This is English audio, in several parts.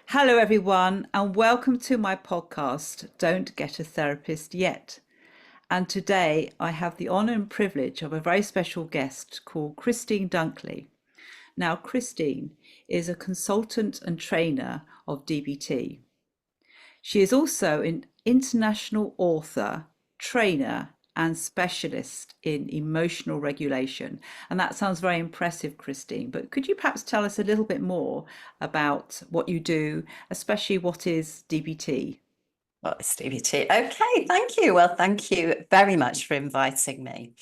Hello, everyone, and welcome to my podcast, Don't Get a Therapist Yet. And today I have the honour and privilege of a very special guest called Christine Dunkley. Now, Christine is a consultant and trainer of DBT. She is also an international author, trainer, and specialist in emotional regulation. And that sounds very impressive, Christine. But could you perhaps tell us a little bit more about what you do, especially what is DBT? Well, it's DBT. Okay, thank you. Well, thank you very much for inviting me.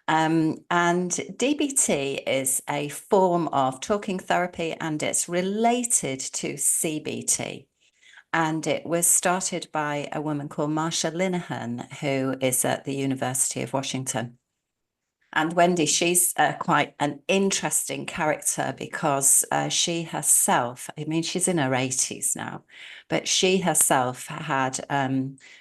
And DBT is a form of talking therapy and it's related to CBT. And it was started by a woman called Marsha Linehan, who is at the University of Washington. And Wendy, she's quite an interesting character because she herself, I mean, she's in her 80s now, but she herself had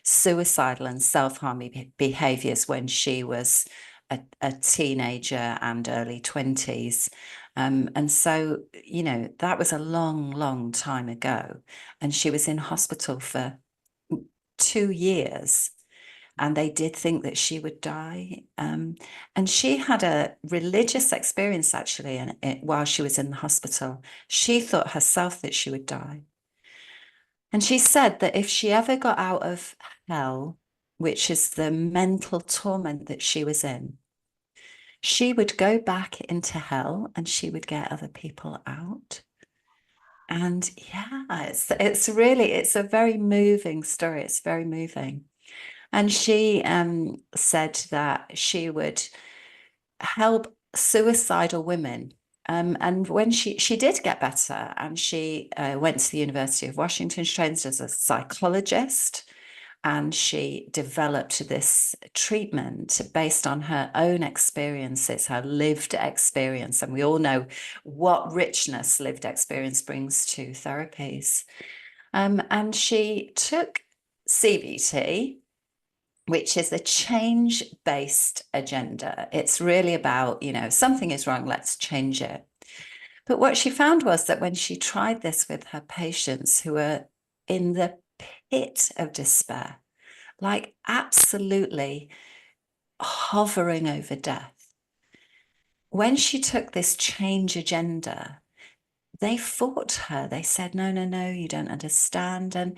suicidal and self-harming behaviors when she was a teenager and early 20s. And so, that was a long, long time ago. And she was in hospital for 2 years. And they did think that she would die. And she had a religious experience, actually, while she was in the hospital. She thought herself that she would die. And she said that if she ever got out of hell, which is the mental torment that she was in, she would go back into hell and she would get other people out. And yeah, it's a very moving story. It's very moving. And she said that she would help suicidal women. And when she did get better, and she went to the University of Washington, she trained as a psychologist, and she developed this treatment based on her own experiences, her lived experience. And we all know what richness lived experience brings to therapies. And she took CBT, which is a change-based agenda. It's really about, something is wrong, let's change it. But what she found was that when she tried this with her patients who were in the pit of despair, like absolutely hovering over death, when she took this change agenda, they fought her. They said, no, no, no, you don't understand. And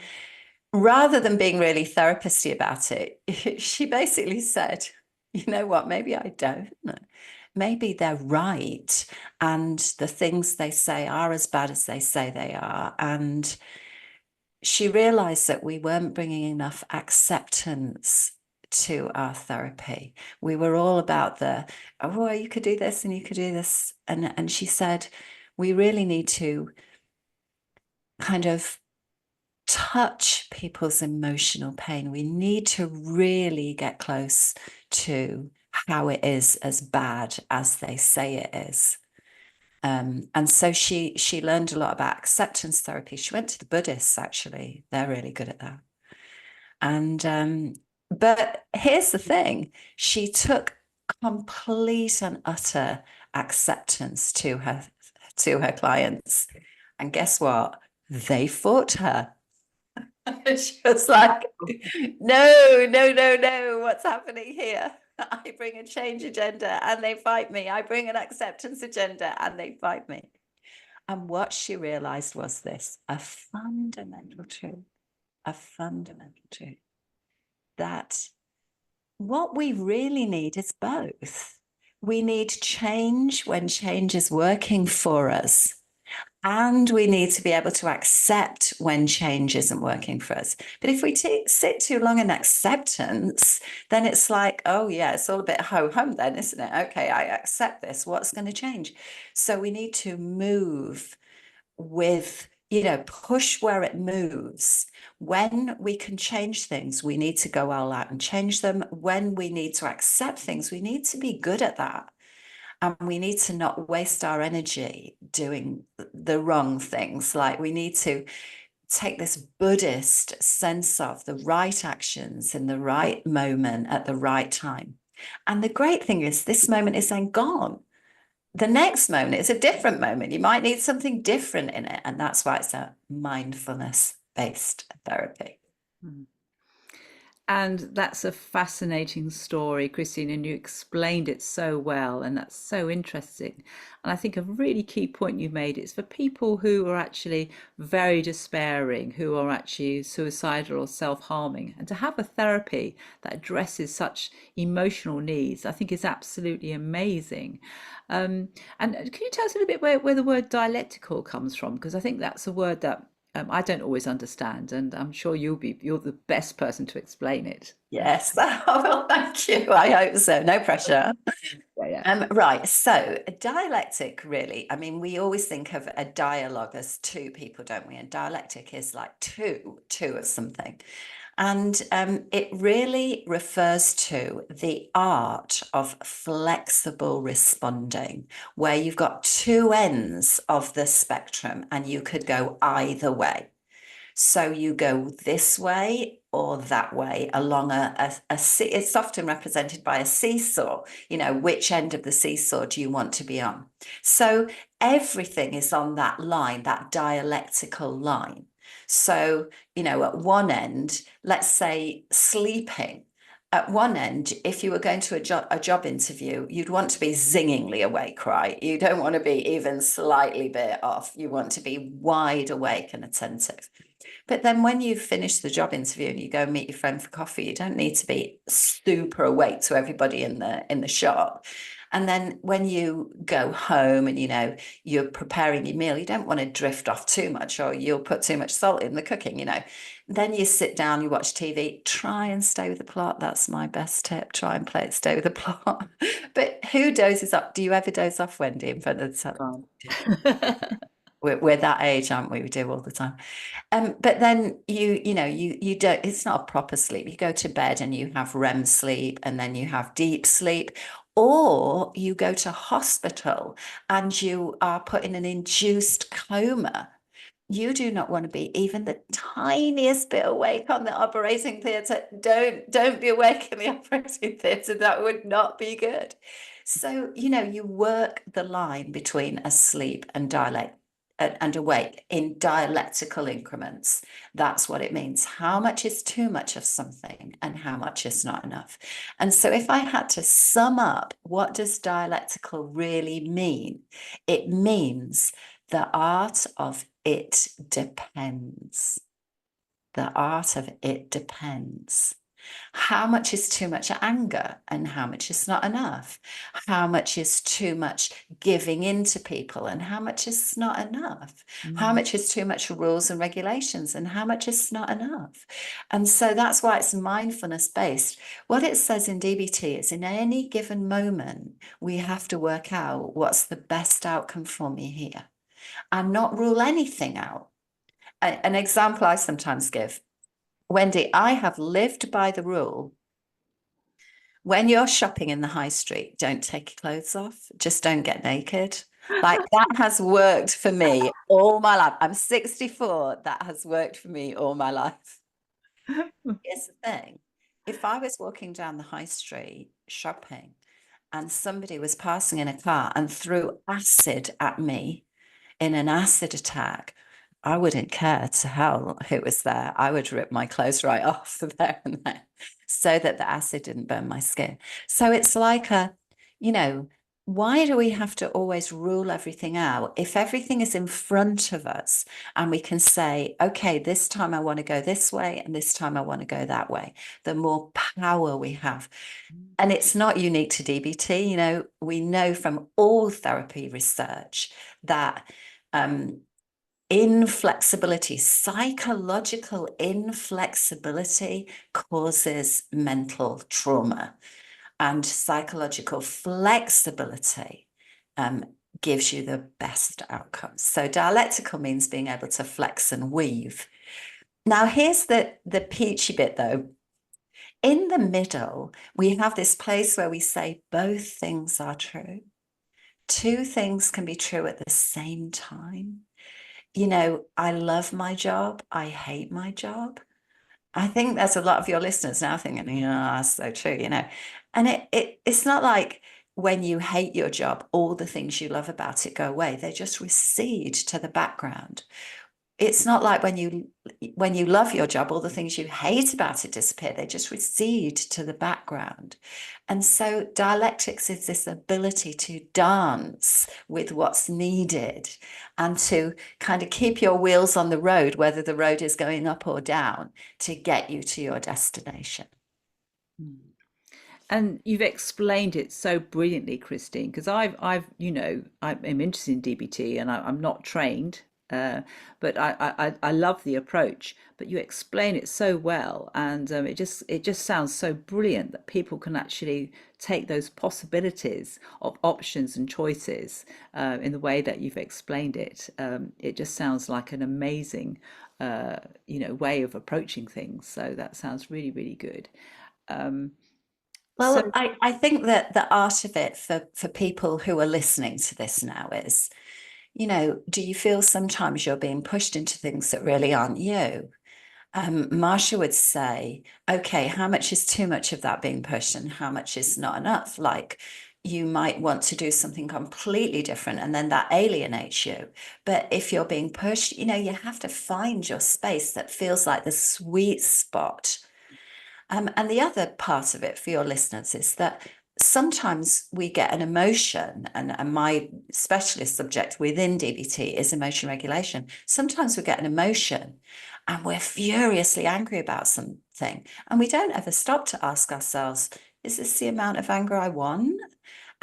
rather than being really therapist-y about it, she basically said, you know what, maybe I don't. Maybe they're right. And the things they say are as bad as they say they are. And she realized that we weren't bringing enough acceptance to our therapy. We were all about well, you could do this and you could do this. And she said, we really need to kind of touch people's emotional pain. We need to really get close to how it is as bad as they say it is. And so she learned a lot about acceptance therapy. She went to the Buddhists, actually. They're really good at that. And but here's the thing. She took complete and utter acceptance to her clients. And guess what? They fought her. She was like, no, no, no, no, what's happening here? I bring a change agenda and they fight me. I bring an acceptance agenda and they fight me. And what she realized was this, a fundamental truth, that what we really need is both. We need change when change is working for us. And we need to be able to accept when change isn't working for us. But if we sit too long in acceptance, then it's like, oh yeah, it's all a bit ho-hum then, isn't it? Okay, I accept this. What's going to change? So we need to move with, push where it moves. When we can change things, we need to go all out and change them. When we need to accept things, we need to be good at that. And we need to not waste our energy doing the wrong things. Like we need to take this Buddhist sense of the right actions in the right moment at the right time. And the great thing is this moment is then gone. the next moment is a different moment. You might need something different in it. And that's why it's a mindfulness-based therapy. Mm. And that's a fascinating story, Christine, and you explained it so well, and that's so interesting. And I think a really key point you made is for people who are actually very despairing, who are actually suicidal or self-harming, and to have a therapy that addresses such emotional needs, I think is absolutely amazing. Um, and can you tell us a little bit where the word dialectical comes from? Because I think that's a word that I don't always understand, and I'm sure you're the best person to explain it. Yes. Oh, well, thank you. I hope so. No pressure. Yeah, yeah. Right. So a dialectic, really, I mean, we always think of a dialogue as two people, don't we? And dialectic is like two of something. And it really refers to the art of flexible responding, where you've got two ends of the spectrum and you could go either way. So you go this way or that way along it's often represented by a seesaw. You know, which end of the seesaw do you want to be on? So everything is on that line, that dialectical line. So, you know, at one end, let's say sleeping. At one end, if you were going to a job interview, you'd want to be zingingly awake, right? You don't want to be even slightly bit off. You want to be wide awake and attentive. But then when you finish the job interview and you go meet your friend for coffee, you don't need to be super awake to everybody in the shop. And then when you go home and, you know, you're preparing your meal, you don't want to drift off too much or you'll put too much salt in the cooking, you know. Then you sit down, you watch TV, try and stay with the plot. That's my best tip. Try and play it, stay with the plot. But who dozes off? Do you ever doze off, Wendy, in front of the television? Can't. We're that age, aren't we? We do all the time. But then you don't, it's not a proper sleep. You go to bed and you have REM sleep and then you have deep sleep, or you go to hospital and you are put in an induced coma. You do not want to be even the tiniest bit awake on the operating theatre. Don't be awake in the operating theatre. That would not be good. So, you know, you work the line between asleep and dialect and awake in dialectical increments. That's what it means. How much is too much of something and how much is not enough? And so if I had to sum up, what does dialectical really mean? It means the art of it depends. The art of it depends. How much is too much anger and how much is not enough? How much is too much giving in to people and how much is not enough? How Mm. much is too much rules and regulations and how much is not enough? And so that's why it's mindfulness based. What it says in DBT is in any given moment, we have to work out what's the best outcome for me here and not rule anything out. An example I sometimes give, Wendy, I have lived by the rule. When you're shopping in the high street, don't take your clothes off. Just don't get naked. Like that has worked for me all my life. I'm 64. That has worked for me all my life. Here's the thing. If I was walking down the high street shopping and somebody was passing in a car and threw acid at me in an acid attack, I wouldn't care to hell who was there. I would rip my clothes right off there and then so that the acid didn't burn my skin. So it's like you know, why do we have to always rule everything out? If everything is in front of us and we can say, okay, this time I want to go this way and this time I want to go that way, the more power we have. And it's not unique to DBT. You know, we know from all therapy research that inflexibility, psychological inflexibility causes mental trauma, and psychological flexibility gives you the best outcomes. So dialectical means being able to flex and weave. Now, here's the peachy bit though. In the middle, we have this place where we say both things are true. Two things can be true at the same time. You know, I love my job. I hate my job. I think there's a lot of your listeners now thinking, yeah, that's so true, you know. And it's not like when you hate your job, all the things you love about it go away. They just recede to the background. It's not like when you love your job, all the things you hate about it disappear. They just recede to the background. And so dialectics is this ability to dance with what's needed and to kind of keep your wheels on the road, whether the road is going up or down, to get you to your destination. And you've explained it so brilliantly, Christine, because I'm interested in DBT and I'm not trained, but I love the approach. But you explain it so well, and it just sounds so brilliant that people can actually take those possibilities of options and choices in the way that you've explained it. It just sounds like an amazing, way of approaching things. So that sounds really, really good. Um, so Well, I think that the art of it for people who are listening to this now is, do you feel sometimes you're being pushed into things that really aren't you? Marsha would say, okay, how much is too much of that being pushed and how much is not enough? Like you might want to do something completely different and then that alienates you. But if you're being pushed, you have to find your space that feels like the sweet spot. And the other part of it for your listeners is that sometimes we get an emotion, and my specialist subject within DBT is emotion regulation. Sometimes we get an emotion and we're furiously angry about something, and we don't ever stop to ask ourselves, is this the amount of anger I want?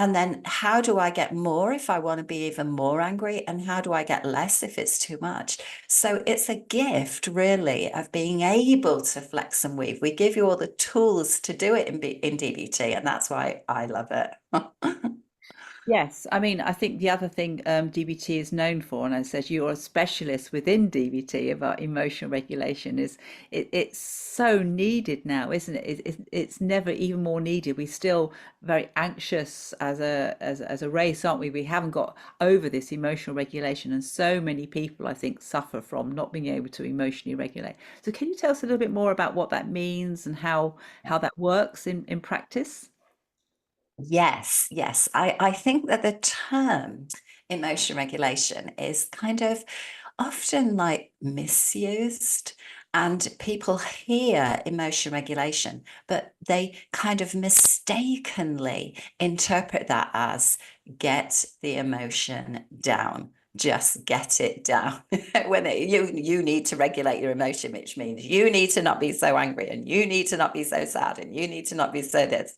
And then how do I get more if I want to be even more angry? And how do I get less if it's too much? So it's a gift, really, of being able to flex and weave. We give you all the tools to do it in DBT, and that's why I love it. yes, I mean, I think the other thing DBT is known for, and as I said, you're a specialist within DBT about emotional regulation, is it's so needed now, isn't it? It's never even more needed. We're still very anxious as a race, aren't we? We haven't got over this emotional regulation, and so many people, I think, suffer from not being able to emotionally regulate. So, can you tell us a little bit more about what that means and how that works in practice? Yes, yes. I think that the term emotion regulation is kind of often like misused, and people hear emotion regulation, but they kind of mistakenly interpret that as get the emotion down. Just get it down. You need to regulate your emotion, which means you need to not be so angry, and you need to not be so sad, and you need to not be so this.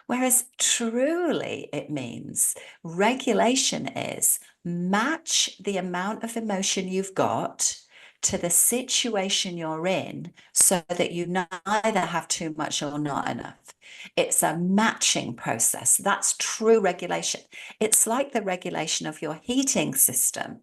Whereas truly it means regulation is match the amount of emotion you've got to the situation you're in so that you neither have too much or not enough. It's a matching process. That's true regulation. It's like the regulation of your heating system.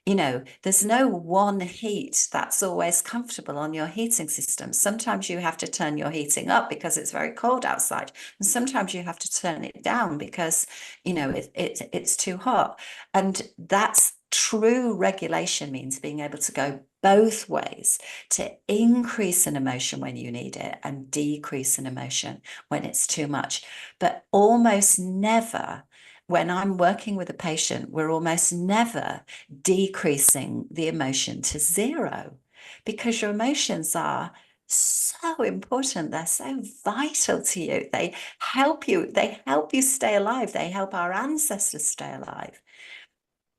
There's no one heat that's always comfortable on your heating system. Sometimes you have to turn your heating up because it's very cold outside. And sometimes you have to turn it down because, it's too hot. And that's true regulation, means being able to go both ways, to increase an emotion when you need it and decrease an emotion when it's too much. But almost never, when I'm working with a patient, we're almost never decreasing the emotion to zero, because your emotions are so important. They're so vital to you. They help you stay alive. They help our ancestors stay alive.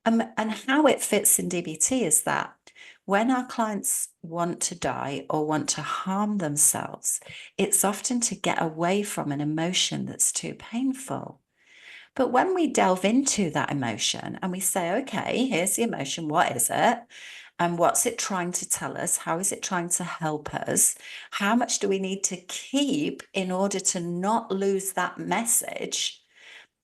And how it fits in DBT is that when our clients want to die or want to harm themselves, it's often to get away from an emotion that's too painful. But when we delve into that emotion and we say, okay, here's the emotion, what is it? And what's it trying to tell us? How is it trying to help us? How much do we need to keep in order to not lose that message?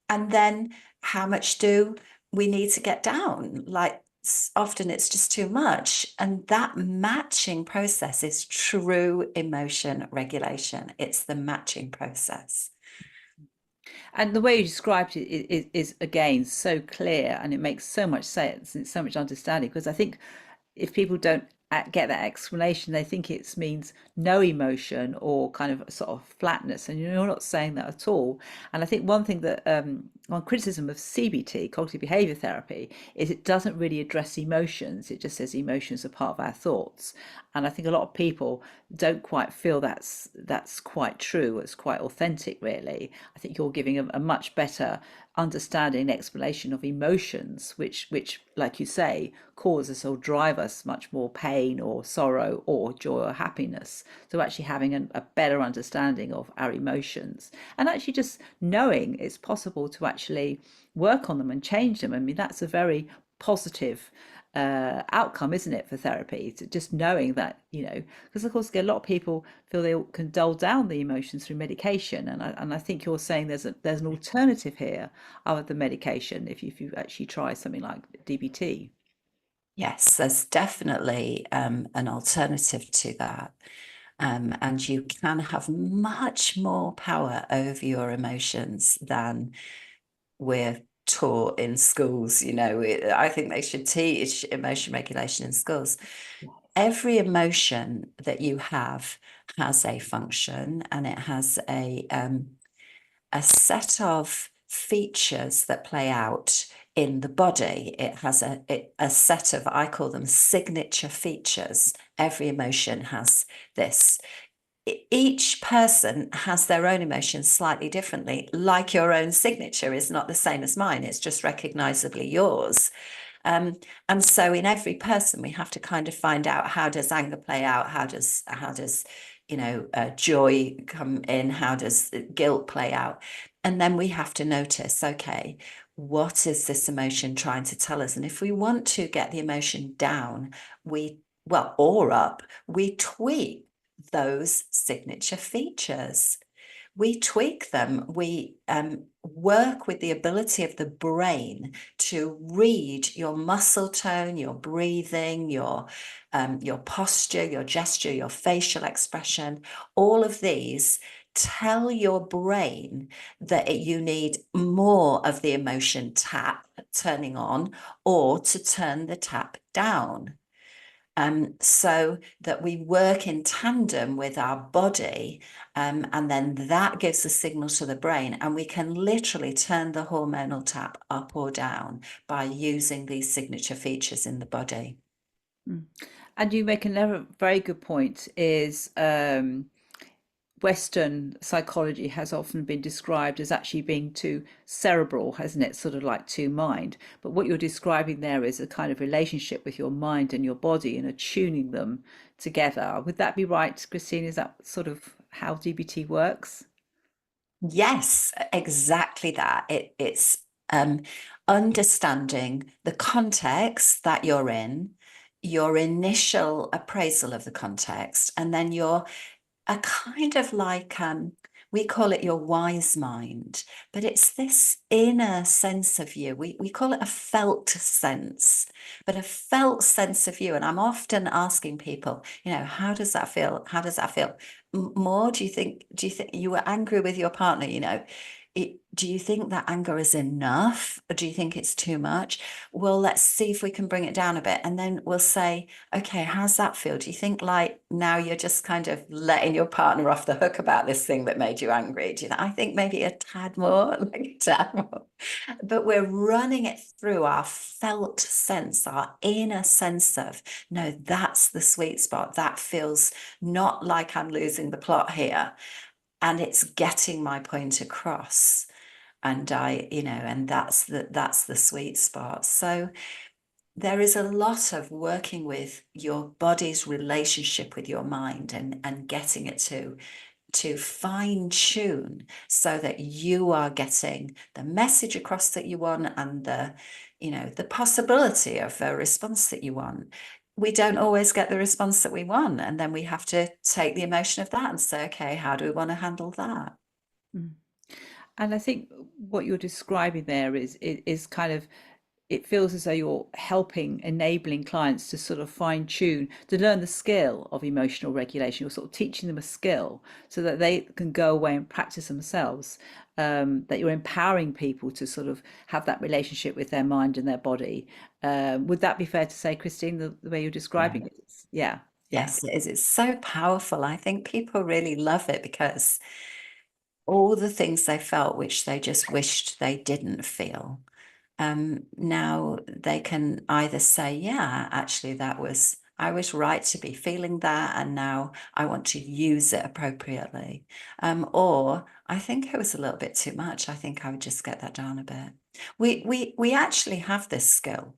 And then how much do we need to get down? Like often it's just too much. And that matching process is true emotion regulation. It's the matching process. And the way you described it is again so clear, and it makes so much sense and it's so much understanding, because I think if people don't get that explanation, they think it means no emotion or kind of sort of flatness, and you're not saying that at all. And I think one thing that one criticism of CBT, cognitive behavior therapy, is it doesn't really address emotions. It just says emotions are part of our thoughts, and I think a lot of people don't quite feel that's quite true. It's quite authentic, really. I think you're giving a much better understanding and explanation of emotions, which like you say, cause us or drive us much more pain or sorrow or joy or happiness. So actually having a better understanding of our emotions, and actually just knowing it's possible to actually work on them and change them. I mean, that's a very positive outcome, isn't it, for therapy? Just knowing that, because of course a lot of people feel they can dull down the emotions through medication, and I think you're saying there's an alternative here other than medication if you actually try something like DBT. Yes, there's definitely an alternative to that. And you can have much more power over your emotions than we're taught in schools. I think they should teach emotion regulation in schools. Every emotion that you have has a function, and it has a set of features that play out in the body. It has a set of, I call them signature features. Every emotion has this. Each person has their own emotions slightly differently, like your own signature is not the same as mine. It's just recognizably yours. Um, and so in every person, we have to kind of find out, how does anger play out? How does joy come in? How does guilt play out? And then we have to notice, okay, what is this emotion trying to tell us? And if we want to get the emotion down, or up, we tweak those signature features. We tweak them. We work with the ability of the brain to read your muscle tone, your breathing, your posture, your gesture, your facial expression. All of these tell your brain that you need more of the emotion tap turning on, or to turn the tap down. So that we work in tandem with our body, and then that gives a signal to the brain, and we can literally turn the hormonal tap up or down by using these signature features in the body. Mm. And you make another very good point is Western psychology has often been described as actually being too cerebral, hasn't it? Sort of like too mind. But what you're describing there is a kind of relationship with your mind and your body and attuning them together. Would that be right, Christine? Is that sort of how DBT works? Yes, exactly that. It's understanding the context that you're in, your initial appraisal of the context, and then your a kind of like, we call it your wise mind, but it's this inner sense of you. We call it a felt sense, but a felt sense of you. And I'm often asking people, how does that feel? How does that feel? More, do you think you were angry with your partner, do you think that anger is enough, or do you think it's too much? Well, let's see if we can bring it down a bit. And then we'll say, okay, how's that feel? Do you think like now you're just kind of letting your partner off the hook about this thing that made you angry? I think maybe a tad more, like a tad more. But we're running it through our felt sense, our inner sense of, no, that's the sweet spot. That feels not like I'm losing the plot here. And it's getting my point across. And that's the sweet spot. So there is a lot of working with your body's relationship with your mind, and getting it to fine tune so that you are getting the message across that you want, and the possibility of a response that you want. We don't always get the response that we want, and then we have to take the emotion of that and say, okay, how do we want to handle that? Mm. And I think what you're describing there is kind of it feels as though you're helping, enabling clients to sort of fine tune, to learn the skill of emotional regulation. You're sort of teaching them a skill so that they can go away and practice themselves. That you're empowering people to sort of have that relationship with their mind and their body. Would that be fair to say, Christine, the way you're Yeah. describing it? Yeah, yeah. Yes, it is. It's so powerful. I think people really love it because all the things they felt, which they just wished they didn't feel, now they can either say, yeah, actually, I was right to be feeling that, and now I want to use it appropriately. Or I think it was a little bit too much. I think I would just get that down a bit. We actually have this skill.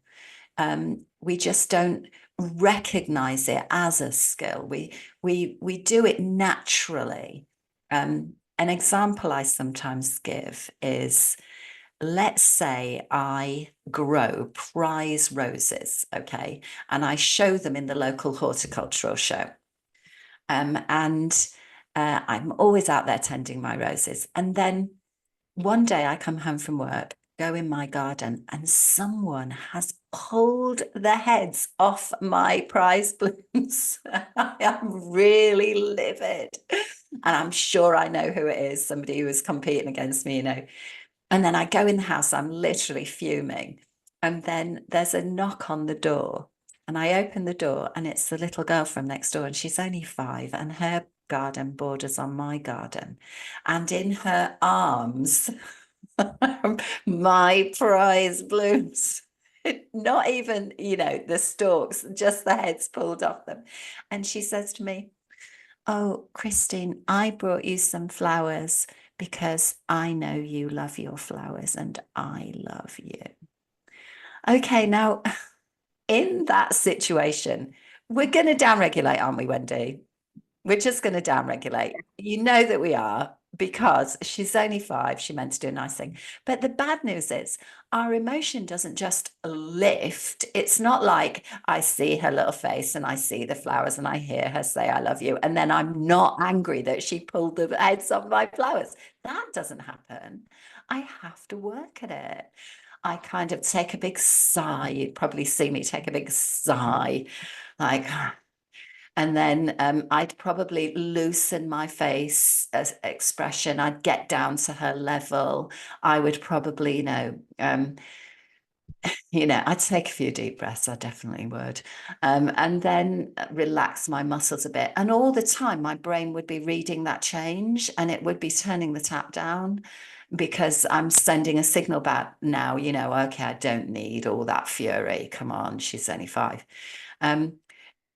We just don't recognize it as a skill. We do it naturally. An example I sometimes give is, let's say I grow prize roses, okay, and I show them in the local horticultural show. And I'm always out there tending my roses. And then one day I come home from work, go in my garden, and someone has pulled the heads off my prize blooms. I am really livid. And I'm sure I know who it is, somebody who is competing against me, you know. And then I go in the house, I'm literally fuming. And then there's a knock on the door. And I open the door, and it's the little girl from next door. And she's only 5, and her garden borders on my garden. And in her arms, my prize blooms. Not even, you know, the stalks, just the heads pulled off them. And she says to me, "Oh, Christine, I brought you some flowers because I know you love your flowers and I love you." Okay, now in that situation, we're going to downregulate, aren't we, Wendy? We're just going to downregulate. You know that we are, because she's only 5. She meant to do a nice thing. But the bad news is our emotion doesn't just lift. It's not like I see her little face and I see the flowers and I hear her say, "I love you." And then I'm not angry that she pulled the heads off my flowers. That doesn't happen. I have to work at it. I kind of take a big sigh. You'd probably see me take a big sigh, like, and then I'd probably loosen my face expression. I'd get down to her level. I would probably, I'd take a few deep breaths. I definitely would, and then relax my muscles a bit. And all the time, my brain would be reading that change, and it would be turning the tap down, because I'm sending a signal back now. Okay, I don't need all that fury. Come on, she's only 5.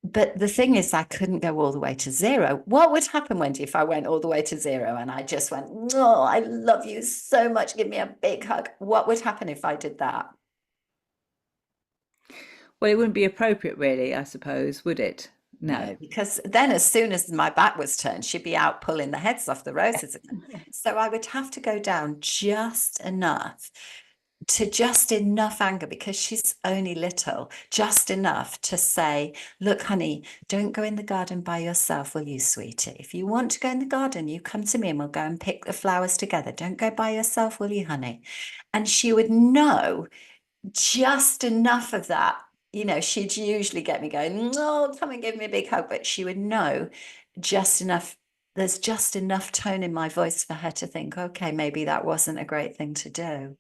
But the thing is, I couldn't go all the way to 0. What would happen, Wendy, if I went all the way to 0 and I just went, "Oh, I love you so much, give me a big hug"? What would happen if I did that? Well, it wouldn't be appropriate, really, I suppose, would it? No. No, because then as soon as my back was turned, she'd be out pulling the heads off the roses again. So I would have to go down just enough, to just enough anger, because she's only little, just enough to say, "Look, honey, don't go in the garden by yourself, will you, sweetie? If you want to go in the garden, you come to me and we'll go and pick the flowers together. Don't go by yourself, will you, honey?" And she would know just enough of that. She'd usually get me going, "No, come and give me a big hug," but she would know just enough. There's just enough tone in my voice for her to think, okay, maybe that wasn't a great thing to do.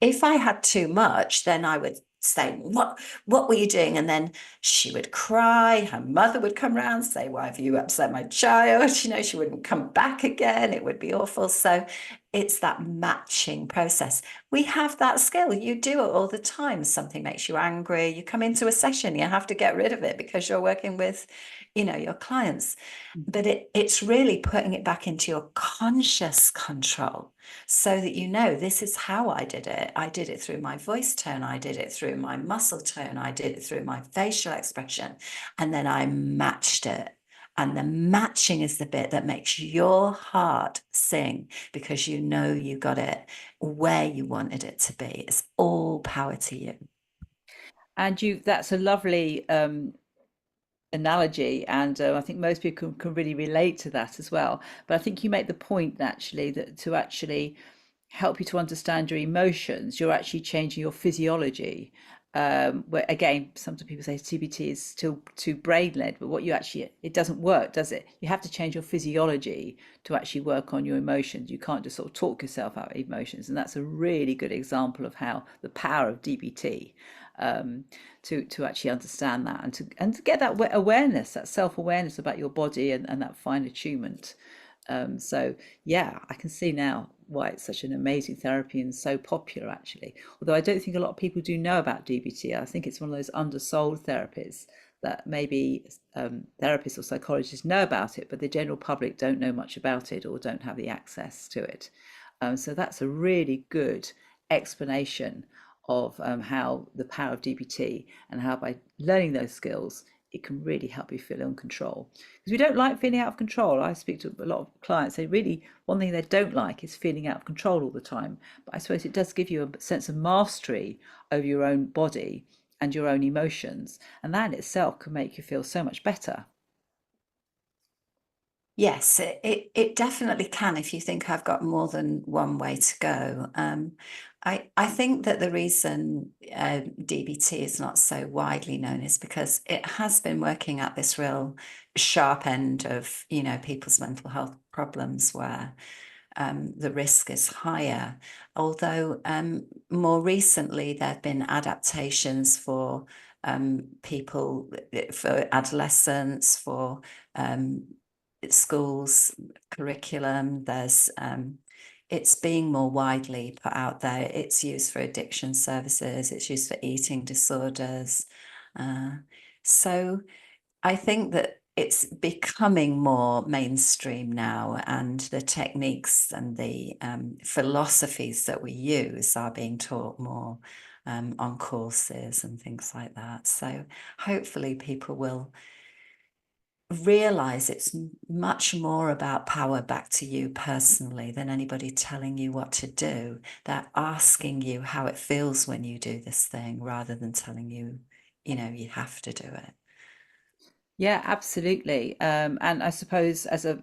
If I had too much, then I would say, what were you doing?" And then she would cry. Her mother would come around, say, "Why have you upset my child?" She wouldn't come back again. It would be awful. So it's that matching process. We have that skill. You do it all the time. Something makes you angry. You come into a session, you have to get rid of it because you're working with, your clients. But it's really putting it back into your conscious control, so that this is how I did it. I did it through my voice tone. I did it through my muscle tone. I did it through my facial expression. And then I matched it. And the matching is the bit that makes your heart sing, because you got it where you wanted it to be. It's all power to you. And that's a lovely analogy, and I think most people can really relate to that as well. But I think you make the point, actually, that to actually help you to understand your emotions, you're actually changing your physiology. Where again, sometimes people say CBT is still too brain led, but what you actually, it doesn't work, does it? You have to change your physiology to actually work on your emotions. You can't just sort of talk yourself out of emotions. And that's a really good example of how the power of DBT, to actually understand that and to get that awareness, that self-awareness about your body and that fine attunement. So yeah, I can see now why it's such an amazing therapy and so popular actually. Although I don't think a lot of people do know about DBT. I think it's one of those undersold therapies that maybe therapists or psychologists know about it, but the general public don't know much about it or don't have the access to it. So that's a really good explanation of how the power of DBT and how by learning those skills, it can really help you feel in control. Because we don't like feeling out of control. I speak to a lot of clients, they really, one thing they don't like is feeling out of control all the time. But I suppose it does give you a sense of mastery over your own body and your own emotions. And that in itself can make you feel so much better. Yes, it definitely can if you think I've got more than one way to go. I think that the reason DBT is not so widely known is because it has been working at this real sharp end of, people's mental health problems where the risk is higher. Although more recently there have been adaptations for people, for adolescents, for schools curriculum. It's being more widely put out there. It's used for addiction services. It's used for eating disorders. So I think that it's becoming more mainstream now, and the techniques and the philosophies that we use are being taught more on courses and things like that. So hopefully people will realize it's much more about power back to you personally than anybody telling you what to do. They're asking you how it feels when you do this thing rather than telling you, you have to do it. Yeah, absolutely. And I suppose as a,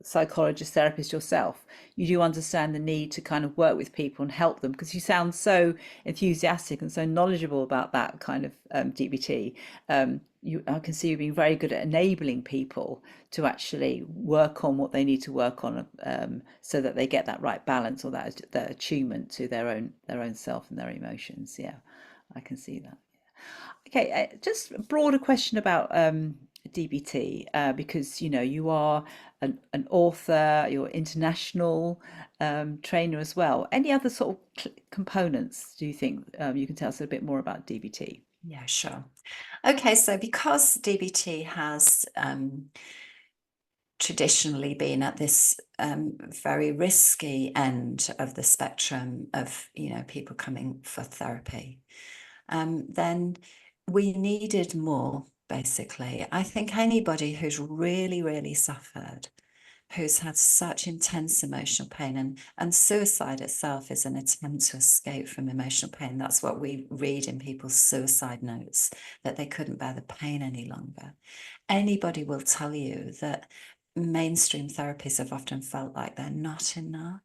psychologist, therapist yourself, you do understand the need to kind of work with people and help them because you sound so enthusiastic and so knowledgeable about that kind of DBT. I can see you being very good at enabling people to actually work on what they need to work on, so that they get that right balance or that attunement to their own self and their emotions. Yeah, I can see that. Okay, just a broader question about DBT, because you are an author, you're international trainer as well. Any other sort of components do you think you can tell us a bit more about DBT? Yeah, sure. Okay, so because DBT has traditionally been at this very risky end of the spectrum of, people coming for therapy, then we needed more, basically. I think anybody who's really, really suffered, who's had such intense emotional pain, and suicide itself is an attempt to escape from emotional pain. That's what we read in people's suicide notes, that they couldn't bear the pain any longer. Anybody will tell you that mainstream therapies have often felt like they're not enough.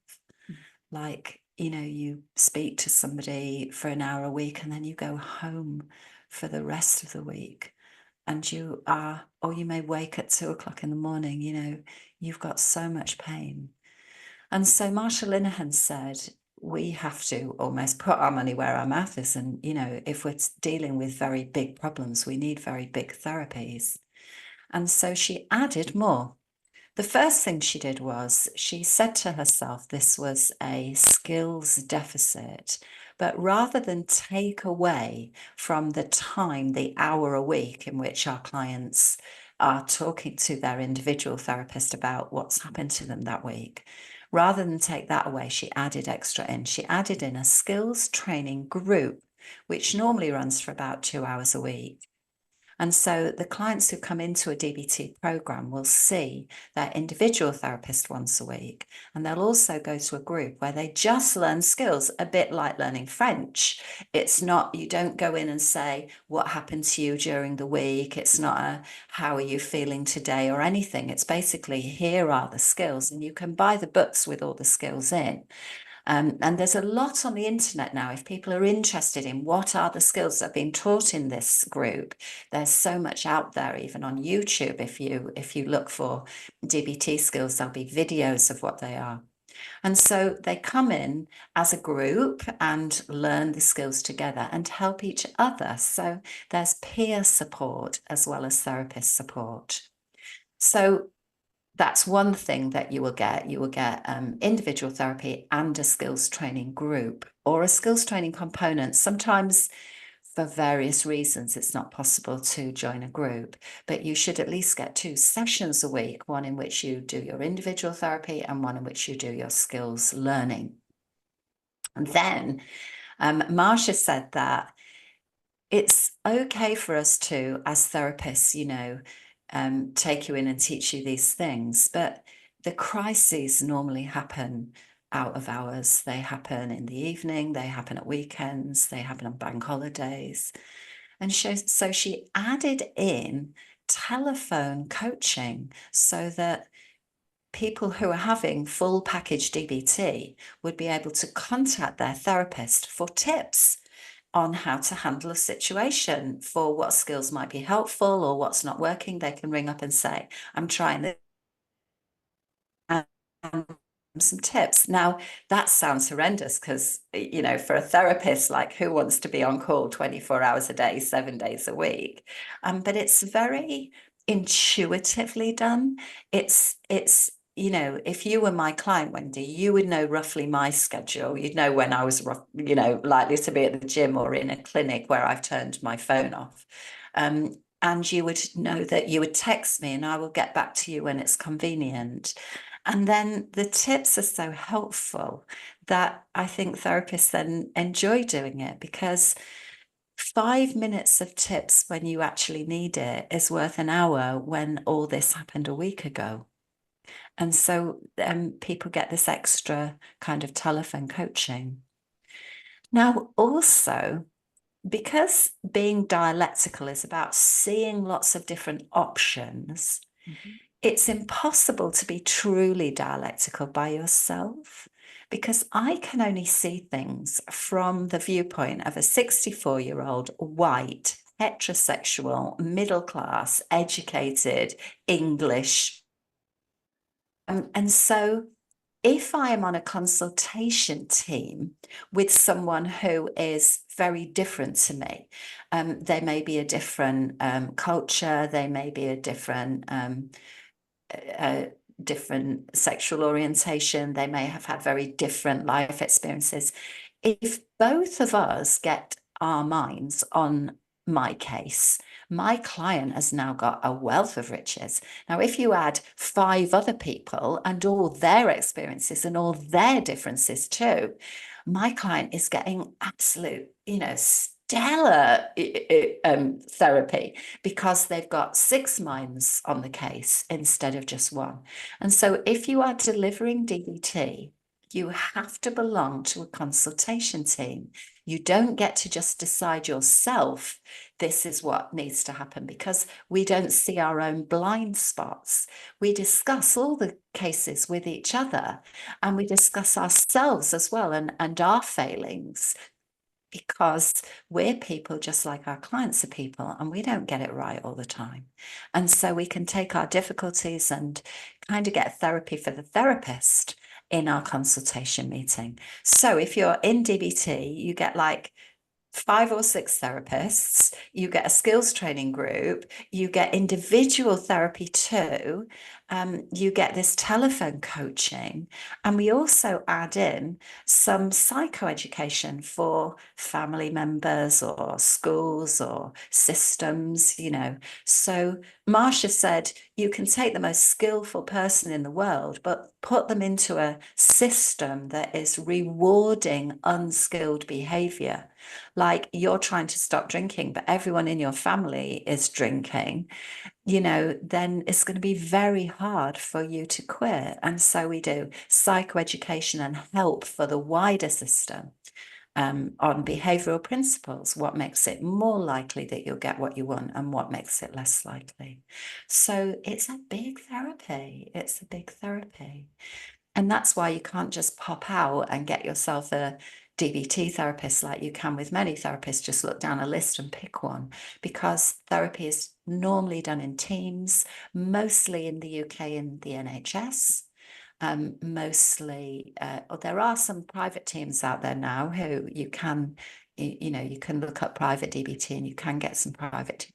Like, you speak to somebody for an hour a week and then you go home for the rest of the week. And or you may wake at 2 o'clock in the morning, you've got so much pain. And so Marsha Linehan said, we have to almost put our money where our mouth is. And, if we're dealing with very big problems, we need very big therapies. And so she added more. The first thing she did was she said to herself this was a skills deficit, but rather than take away from the time, the hour a week in which our clients are talking to their individual therapist about what's happened to them that week, rather than take that away, she added extra in. She added in a skills training group, which normally runs for about 2 hours a week, And so the clients who come into a DBT program will see their individual therapist once a week. And they'll also go to a group where they just learn skills, a bit like learning French. It's not, you don't go in and say, what happened to you during the week? It's not a, how are you feeling today or anything. It's basically, here are the skills. And you can buy the books with all the skills in. And there's a lot on the internet now. If people are interested in what are the skills that have been taught in this group, there's so much out there, even on YouTube. If you look for DBT skills, there'll be videos of what they are. And so they come in as a group and learn the skills together and help each other. So there's peer support as well as therapist support. So that's one thing that you will get. You will get individual therapy and a skills training group or a skills training component. Sometimes for various reasons, it's not possible to join a group, but you should at least get 2 sessions a week, one in which you do your individual therapy and one in which you do your skills learning. And then Marsha said that it's okay for us to, as therapists, take you in and teach you these things, but the crises normally happen out of hours. They happen in the evening, they happen at weekends, they happen on bank holidays. And so she added in telephone coaching so that people who are having full package DBT would be able to contact their therapist for tips on how to handle a situation, for what skills might be helpful or what's not working. They can ring up and say, I'm trying this, and some tips. Now, that sounds horrendous because, for a therapist, like, who wants to be on call 24 hours a day, 7 days a week? But it's very intuitively done. It's if you were my client, Wendy, you would know roughly my schedule. You'd know when I was, likely to be at the gym or in a clinic where I've turned my phone off. And you would know that you would text me and I will get back to you when it's convenient. And then the tips are so helpful that I think therapists then enjoy doing it, because 5 minutes of tips when you actually need it is worth an hour when all this happened a week ago. And so people get this extra kind of telephone coaching. Now, also, because being dialectical is about seeing lots of different options, it's impossible to be truly dialectical by yourself, because I can only see things from the viewpoint of a 64-year-old white, heterosexual, middle class, educated, English. And so if I am on a consultation team with someone who is very different to me, they may be a different culture, they may be a different different sexual orientation, they may have had very different life experiences. If both of us get our minds on my case, my client has now got a wealth of riches. Now, if you add 5 other people and all their experiences and all their differences too, my client is getting absolute, stellar therapy, because they've got 6 minds on the case instead of just one. And so if you are delivering DBT, you have to belong to a consultation team. You don't get to just decide yourself, this is what needs to happen, because we don't see our own blind spots. We discuss all the cases with each other, and we discuss ourselves as well, and our failings, because we're people just like our clients are people, and we don't get it right all the time. And so we can take our difficulties and kind of get therapy for the therapist in our consultation meeting. So if you're in DBT, you get like 5 or 6 therapists, you get a skills training group, you get individual therapy too, You get this telephone coaching, and we also add in some psychoeducation for family members or schools or systems, So Marsha said, you can take the most skillful person in the world, but put them into a system that is rewarding unskilled behavior. Like you're trying to stop drinking, but everyone in your family is drinking, then it's going to be very hard for you to quit. And so we do psychoeducation and help for the wider system on behavioral principles, what makes it more likely that you'll get what you want and what makes it less likely. So it's a big therapy. It's a big therapy. And that's why you can't just pop out and get yourself a DBT therapist like you can with many therapists. Just look down a list and pick one, because therapy is normally done in teams, mostly in the UK in the NHS. Mostly, there are some private teams out there now who you can look up private DBT and you can get some private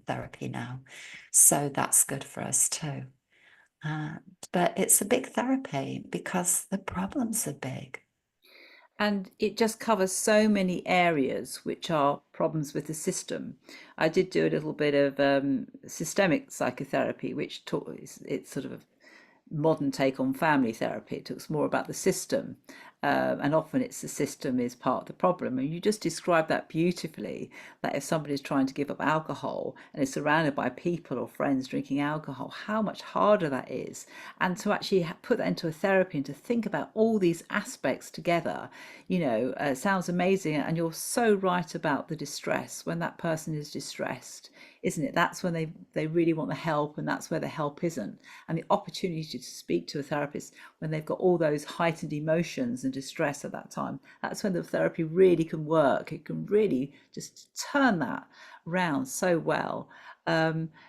therapy now. So that's good for us too. But it's a big therapy because the problems are big. And it just covers so many areas which are problems with the system. I did do a little bit of systemic psychotherapy, which it's sort of a modern take on family therapy. It talks more about the system, and often it's the system is part of the problem. And you just described that beautifully. That if somebody's trying to give up alcohol and is surrounded by people or friends drinking alcohol, how much harder that is. And to actually put that into a therapy and to think about all these aspects together, sounds amazing. And you're so right about the distress. When that person is distressed, isn't it? That's when they really want the help, and that's where the help isn't. And the opportunity to speak to a therapist when they've got all those heightened emotions and distress at that time, that's when the therapy really can work. It can really just turn that round so well.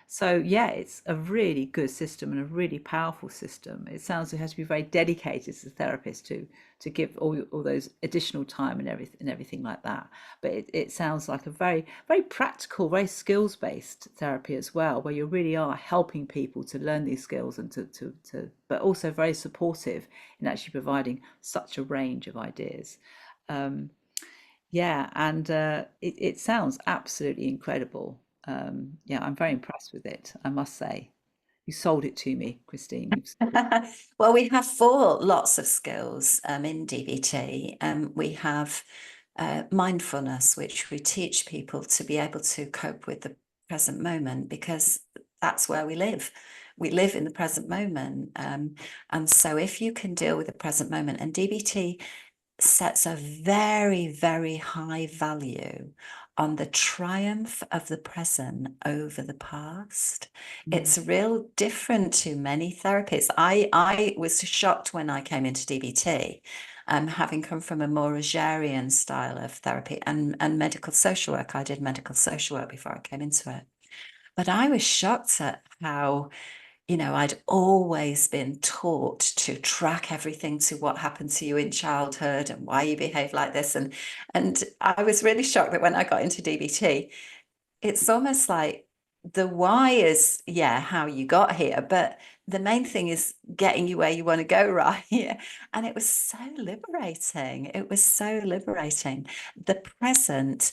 So yeah, it's a really good system and a really powerful system. It sounds like it has to be very dedicated as a therapist to give all those additional time and everything like that. But it sounds like a very very practical, very skills based therapy as well, where you really are helping people to learn these skills and to but also very supportive in actually providing such a range of ideas. Um, yeah, and it sounds absolutely incredible. Yeah, I'm very impressed with it, I must say. You sold it to me, Christine. You've sold it. Well, we have four lots of skills in DBT. We have mindfulness, which we teach people to be able to cope with the present moment, because that's where we live. We live in the present moment. And so if you can deal with the present moment, and DBT sets a very, very high value on the triumph of the present over the past. Mm. It's real different to many therapies. I was shocked when I came into DBT, having come from a more Rogerian style of therapy and medical social work. I did medical social work before I came into it. But I was shocked at how I'd always been taught to track everything to what happened to you in childhood and why you behave like this. And I was really shocked that when I got into DBT, it's almost like the why is, yeah, how you got here, but the main thing is getting you where you want to go, right? And it was so liberating. It was so liberating. The present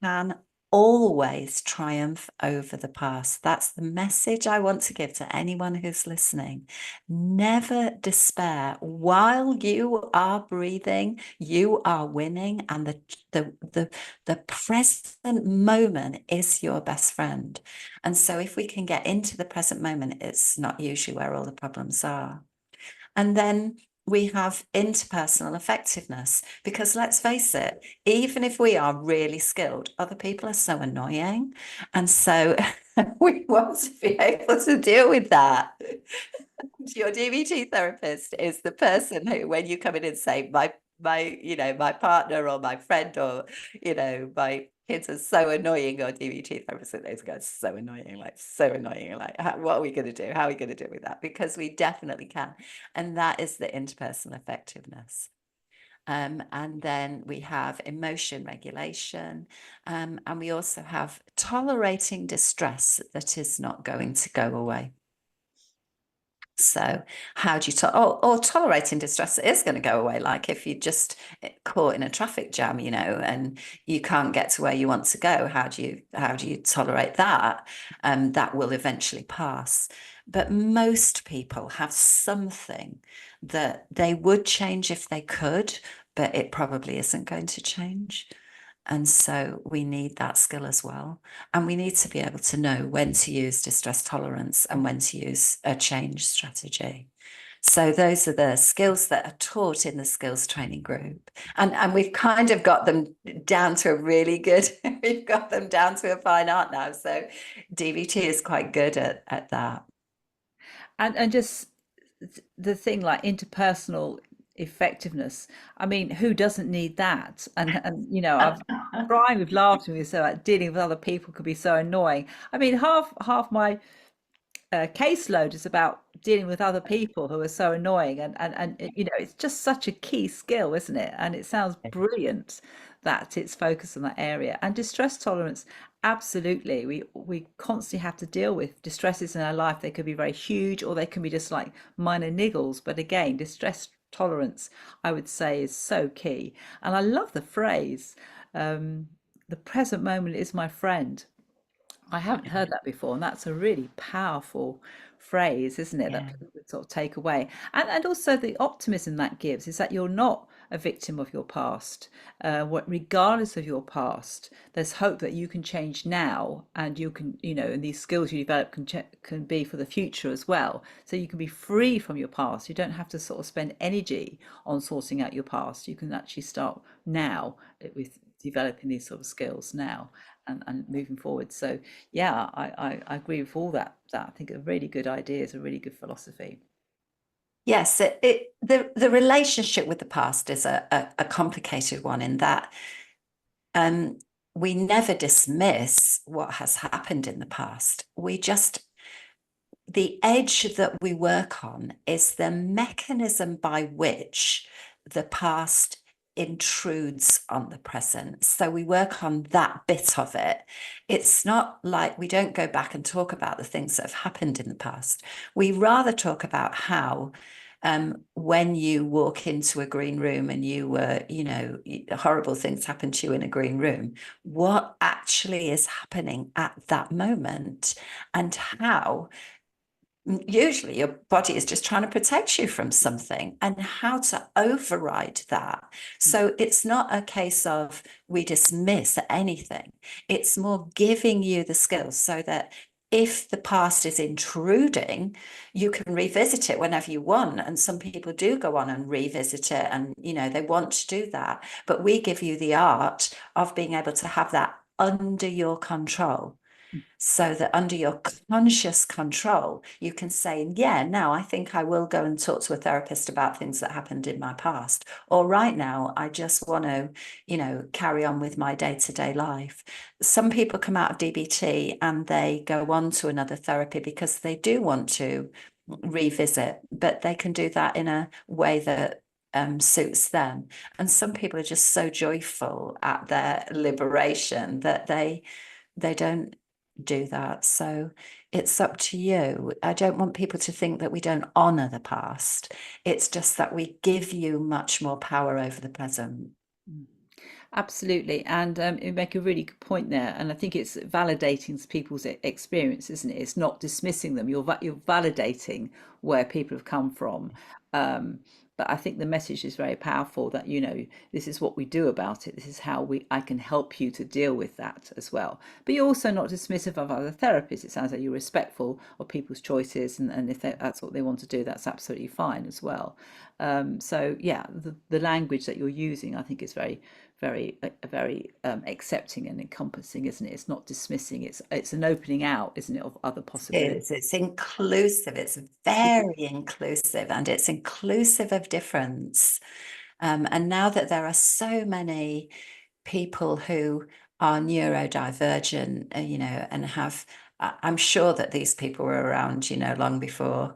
can always triumph over the past. That's the message I want to give to anyone who's listening. Never despair. While you are breathing, you are winning, and the present moment is your best friend. And so if we can get into the present moment, it's not usually where all the problems are. And then we have interpersonal effectiveness, because let's face it, even if we are really skilled, other people are so annoying. And so we want to be able to deal with that. Your DBT therapist is the person who, when you come in and say, my partner or my friend or, my kids are so annoying, or DBT therapist, those guys are so annoying, like, what are we going to do? How are we going to deal with that? Because we definitely can. And that is the interpersonal effectiveness. And then we have emotion regulation, and we also have tolerating distress that is not going to go away. So how do you or tolerating distress is going to go away? Like if you just caught in a traffic jam, and you can't get to where you want to go, how do you tolerate that? That will eventually pass. But most people have something that they would change if they could, but it probably isn't going to change. And so we need that skill as well. And we need to be able to know when to use distress tolerance and when to use a change strategy. So those are the skills that are taught in the skills training group. And we've kind of got them down to a really good, we've got them down to a fine art now. So DBT is quite good at that. And just the thing like interpersonal effectiveness. I mean, who doesn't need that? And I've crying with laughter when you say like dealing with other people could be so annoying. I mean, half my caseload is about dealing with other people who are so annoying, and it's just such a key skill, isn't it? And it sounds brilliant that it's focused on that area. And distress tolerance, absolutely, we constantly have to deal with distresses in our life. They could be very huge or they can be just like minor niggles, but again, distress tolerance, I would say, is so key. And I love the phrase, um, the present moment is my friend. I haven't heard that before, and that's a really powerful phrase, isn't it? That Yeah. people would sort of take away. And also the optimism that gives is that you're not a victim of your past. Regardless of your past, there's hope that you can change now, and you can, and these skills you develop can be for the future as well. So you can be free from your past. You don't have to sort of spend energy on sorting out your past. You can actually start now with developing these sort of skills now and moving forward. So yeah, I agree with all that. I think a really good idea is a really good philosophy. Yes, the relationship with the past is a complicated one in that um, we never dismiss what has happened in the past. The edge that we work on is the mechanism by which the past intrudes on the present. So we work on that bit of it. It's not like we don't go back and talk about the things that have happened in the past. We rather talk about how when you walk into a green room and you were, horrible things happen to you in a green room, what actually is happening at that moment and how usually your body is just trying to protect you from something and how to override that. So it's not a case of we dismiss anything. It's more giving you the skills so that if the past is intruding, you can revisit it whenever you want. And some people do go on and revisit it and, they want to do that. But we give you the art of being able to have that under your control, so that under your conscious control, you can say, yeah, now I think I will go and talk to a therapist about things that happened in my past. Or right now, I just want to, carry on with my day-to-day life. Some people come out of DBT and they go on to another therapy because they do want to revisit, but they can do that in a way that suits them. And some people are just so joyful at their liberation that they don't do that. So it's up to you. I don't want people to think that we don't honor the past. It's just that we give you much more power over the present. Mm. Absolutely, and you make a really good point there. And I think it's validating people's experience, isn't it? It's not dismissing them. You're validating where people have come from. Um, but I think the message is very powerful that this is what we do about it. This is how I can help you to deal with that as well. But you're also not dismissive of other therapists. It sounds like you're respectful of people's choices, and if that's what they want to do, that's absolutely fine as well. So yeah, the language that you're using, I think, is very accepting and encompassing, isn't it? It's not dismissing. It's an opening out, isn't it, of other possibilities. It's inclusive. It's very inclusive, and it's inclusive of difference. And now that there are so many people who are neurodivergent, and I'm sure that these people were around, long before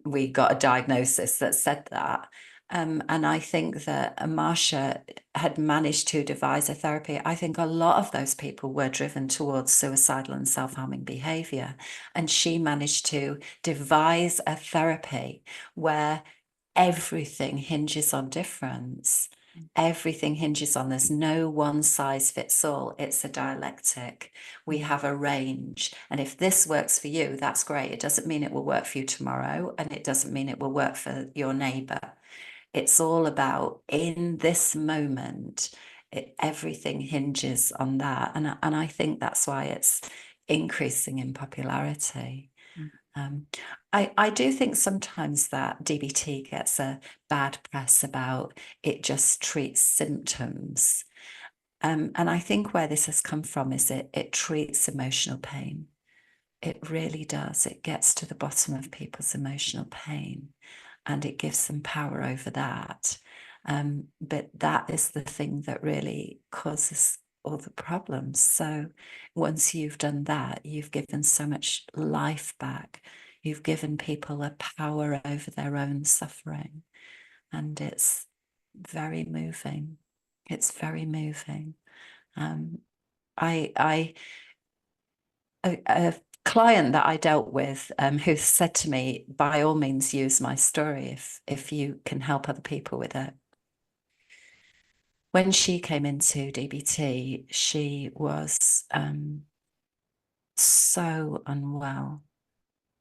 we got a diagnosis that said that. And I think that Marsha had managed to devise a therapy. I think a lot of those people were driven towards suicidal and self-harming behavior. And she managed to devise a therapy where everything hinges on difference. Everything hinges on there's no one size fits all. It's a dialectic. We have a range. And if this works for you, that's great. It doesn't mean it will work for you tomorrow. And it doesn't mean it will work for your neighbor. It's all about in this moment, everything hinges on that. And I think that's why it's increasing in popularity. Um, I do think sometimes that DBT gets a bad press about it just treats symptoms. And I think where this has come from is it treats emotional pain. It really does. It gets to the bottom of people's emotional pain and it gives them power over that. But that is the thing that really causes all the problems. So once you've done that, you've given so much life back. You've given people a power over their own suffering. And it's very moving. It's very moving. I a client that I dealt with who said to me, by all means, use my story if you can help other people with it. When she came into DBT, she was so unwell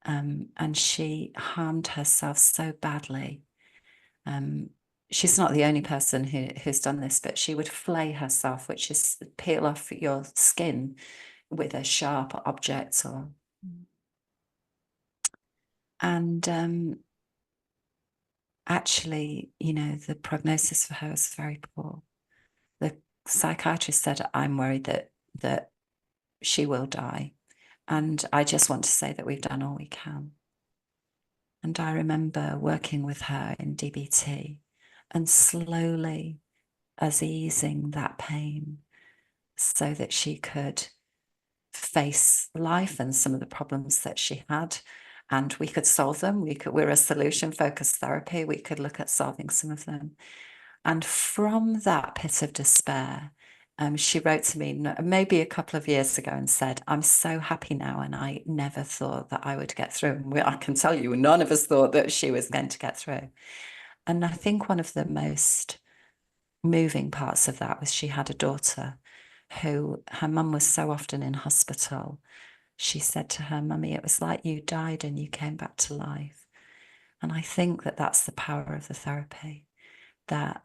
and she harmed herself so badly. She's not the only person who's done this, but she would flay herself, which is peel off your skin with a sharp object or and actually, the prognosis for her was very poor. The psychiatrist said, I'm worried that she will die. And I just want to say that we've done all we can. And I remember working with her in DBT and slowly as easing that pain so that she could face life and some of the problems that she had. And we could solve them. We're a solution-focused therapy. We could look at solving some of them. And from that pit of despair, she wrote to me maybe a couple of years ago and said, I'm so happy now. And I never thought that I would get through. And I can tell you, none of us thought that she was going to get through. And I think one of the most moving parts of that was she had a daughter who her mum was so often in hospital. She said to her, Mummy, it was like you died and you came back to life. And I think that that's the power of the therapy, that,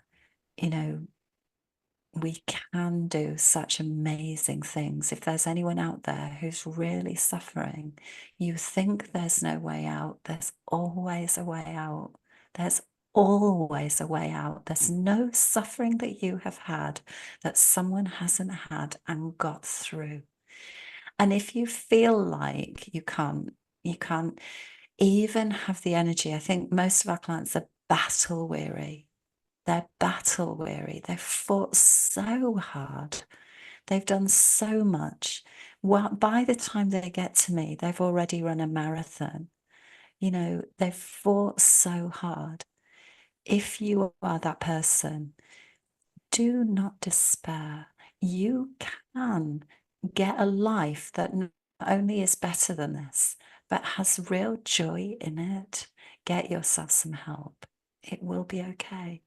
we can do such amazing things. If there's anyone out there who's really suffering, you think there's no way out, there's always a way out. There's always a way out. There's no suffering that you have had that someone hasn't had and got through. And if you feel like you can't even have the energy. I think most of our clients are battle weary. They're battle weary. They've fought so hard. They've done so much. Well, by the time they get to me, they've already run a marathon. They've fought so hard. If you are that person, do not despair. You can get a life that not only is better than this, but has real joy in it. Get yourself some help. It will be okay.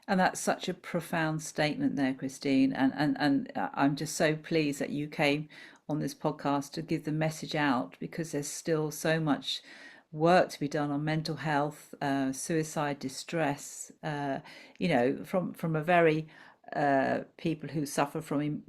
And that's such a profound statement there, Christine. And I'm just so pleased that you came on this podcast to give the message out, because there's still so much work to be done on mental health, suicide, distress. From a very people who suffer from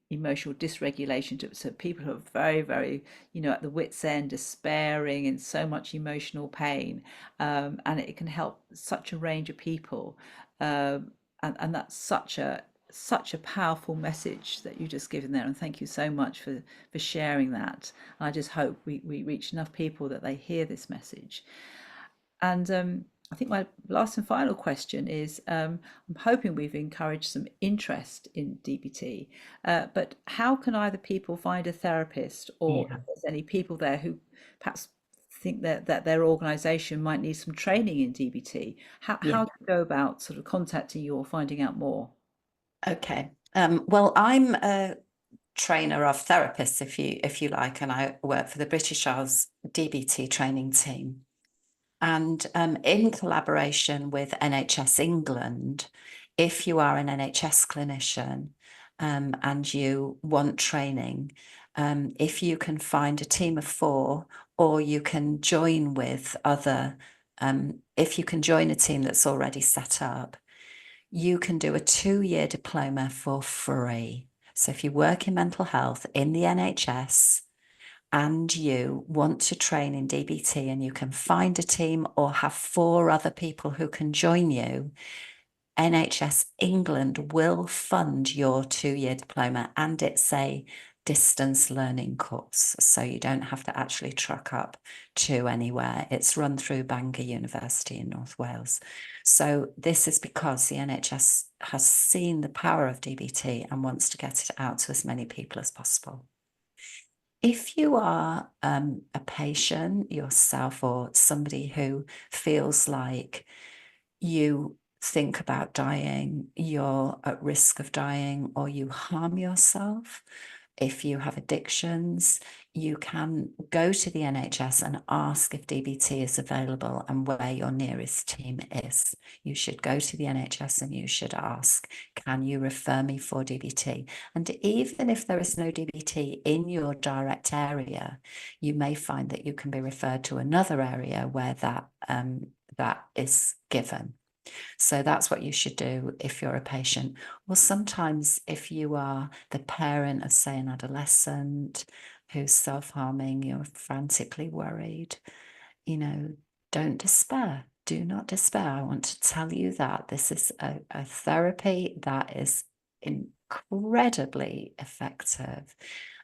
emotional dysregulation to so people who are very, very, at the wit's end, despairing, in so much emotional pain, and it can help such a range of people, and that's such a powerful message that you just given there, and thank you so much for sharing that. I just hope we reach enough people that they hear this message. And I think my last and final question is, I'm hoping we've encouraged some interest in DBT, but how can either people find a therapist, or Yeah. if there's any people there who perhaps think that their organisation might need some training in DBT. Yeah. How do you go about sort of contacting you or finding out more? Okay. Well, I'm a trainer of therapists, if you like, and I work for the British Isles DBT training team. And in collaboration with NHS England, if you are an NHS clinician and you want training, if you can find a team of 4, or you can join with other, if you can join a team that's already set up, you can do a 2-year diploma for free. So if you work in mental health in the NHS, and you want to train in DBT and you can find a team or have 4 other people who can join you, NHS England will fund your 2-year diploma, and it's a distance learning course. So you don't have to actually truck up to anywhere. It's run through Bangor University in North Wales. So this is because the NHS has seen the power of DBT and wants to get it out to as many people as possible. If you are a patient yourself, or somebody who feels like you think about dying, you're at risk of dying, or you harm yourself, if you have addictions, you can go to the NHS and ask if DBT is available and where your nearest team is. You should go to the NHS and you should ask, can you refer me for DBT? And even if there is no DBT in your direct area, you may find that you can be referred to another area where that is given. So that's what you should do if you're a patient. Well, sometimes if you are the parent of, say, an adolescent who's self-harming, you're frantically worried, don't despair. Do not despair. I want to tell you that this is a therapy that is incredibly effective.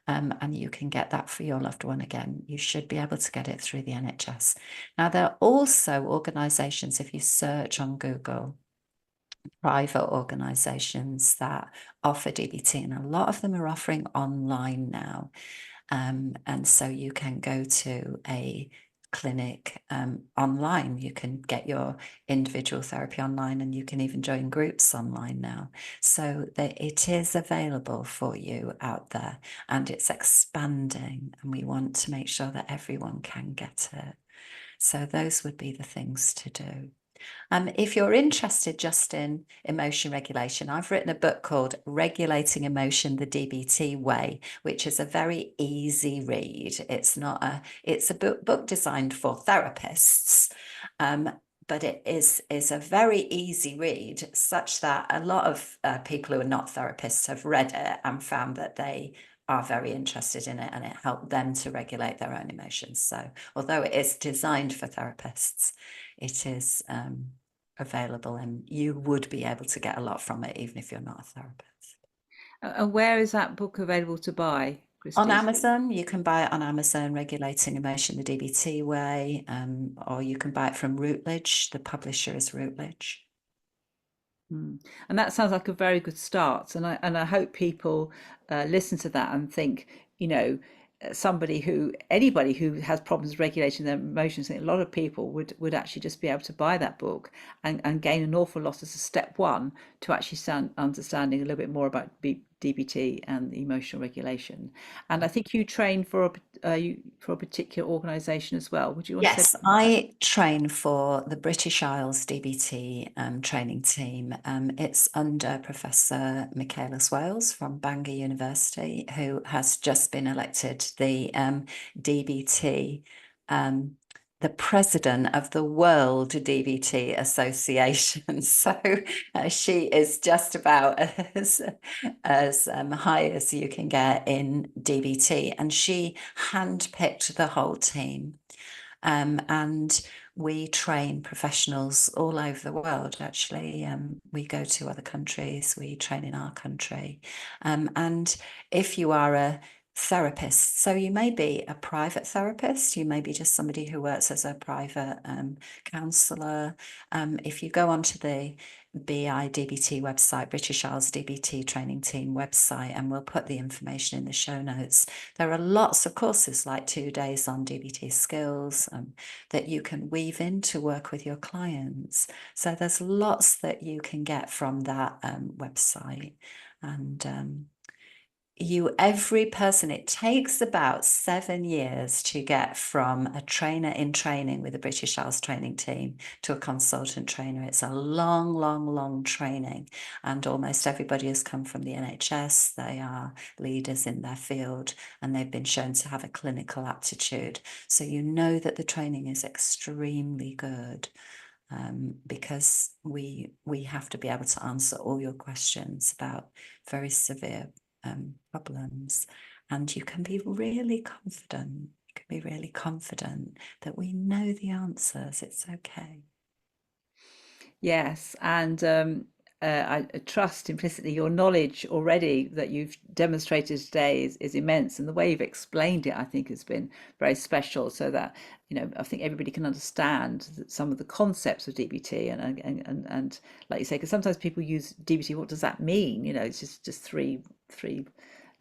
And you can get that for your loved one again. You should be able to get it through the NHS. Now, there are also organisations, if you search on Google, private organisations that offer DBT, and a lot of them are offering online now. And so you can go to a clinic online. You can get your individual therapy online, and you can even join groups online now. So that it is available for you out there, and it's expanding, and we want to make sure that everyone can get it. So those would be the things to do. If you're interested just in emotion regulation, I've written a book called Regulating Emotion the DBT Way, which is a very easy read. It's a book designed for therapists, but it is a very easy read, such that a lot of people who are not therapists have read it and found that they are very interested in it, and it helped them to regulate their own emotions. So although it is designed for therapists, it is available, and you would be able to get a lot from it even if you're not a therapist. And where is that book available to buy, On Christine? Amazon, you can buy it on Amazon, Regulating Emotion the DBT Way, or you can buy it from Routledge. The publisher is Routledge. And that sounds like a very good start. And I hope people listen to that and think, anybody who has problems regulating their emotions, I think a lot of people would actually just be able to buy that book and gain an awful lot as a step one to actually understanding a little bit more about DBT and the emotional regulation. And I think you train for a particular organisation as well. Would you want to say? Yes, I train for the British Isles DBT training team. It's under Professor Michaela Swales from Bangor University, who has just been elected the DBT, the president of the World DBT Association. So she is just about as high as you can get in DBT, and she handpicked the whole team. And we train professionals all over the world, actually. We go to other countries, we train in our country. And if you are a therapist, so you may be a private therapist, you may be just somebody who works as a private counsellor. If you go onto the BIDBT website, British Isles DBT training team website, and we'll put the information in the show notes. There are lots of courses like 2 days on DBT skills that you can weave in to work with your clients. So there's lots that you can get from that website. And every person, it takes about 7 years to get from a trainer in training with the British Isles training team to a consultant trainer. It's a long, long, long training, and almost everybody has come from the NHS. They are leaders in their field, and they've been shown to have a clinical aptitude. So you know that the training is extremely good. Because we have to be able to answer all your questions about very severe problems, and you can be really confident. You can be really confident that we know the answers. It's okay. Yes, and I trust implicitly your knowledge already that you've demonstrated today is immense, and the way you've explained it, I think, has been very special. So that I think everybody can understand some of the concepts of DBT, and like you say, because sometimes people use DBT. What does that mean? It's just three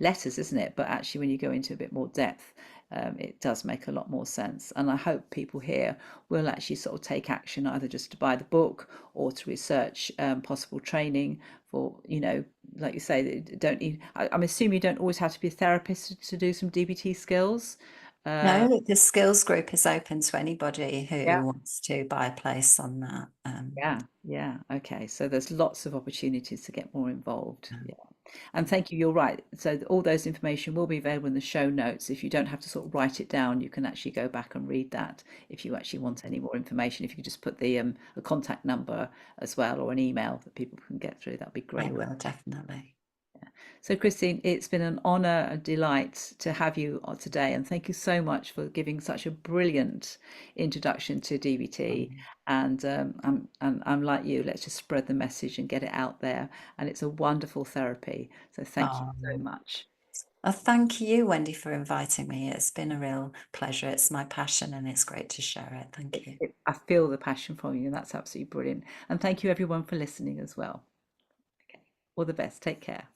letters, isn't it? But actually, when you go into a bit more depth, it does make a lot more sense. And I hope people here will actually sort of take action, either just to buy the book or to research possible training for, like you say, don't need, I'm assuming you don't always have to be a therapist to do some DBT skills. No, the skills group is open to anybody Yeah. who wants to buy a place on that. Yeah. Okay. So there's lots of opportunities to get more involved. Yeah. And thank you, you're right. So all those information will be available in the show notes. If you don't have to sort of write it down, you can actually go back and read that if you actually want any more information. If you could just put the a contact number as well, or an email that people can get through, that'd be I great. will definitely. So Christine, it's been an honor and delight to have you on today, and thank you so much for giving such a brilliant introduction to DBT. And I'm like you, let's just spread the message and get it out there. And it's a wonderful therapy. So thank you so Um, much. thank you, Wendy, for inviting me. It's been a real pleasure. It's my passion, and it's great to share it. Thank you. I feel the passion from you, and that's absolutely brilliant. And thank you everyone for listening as well. Okay. All the best. Take care.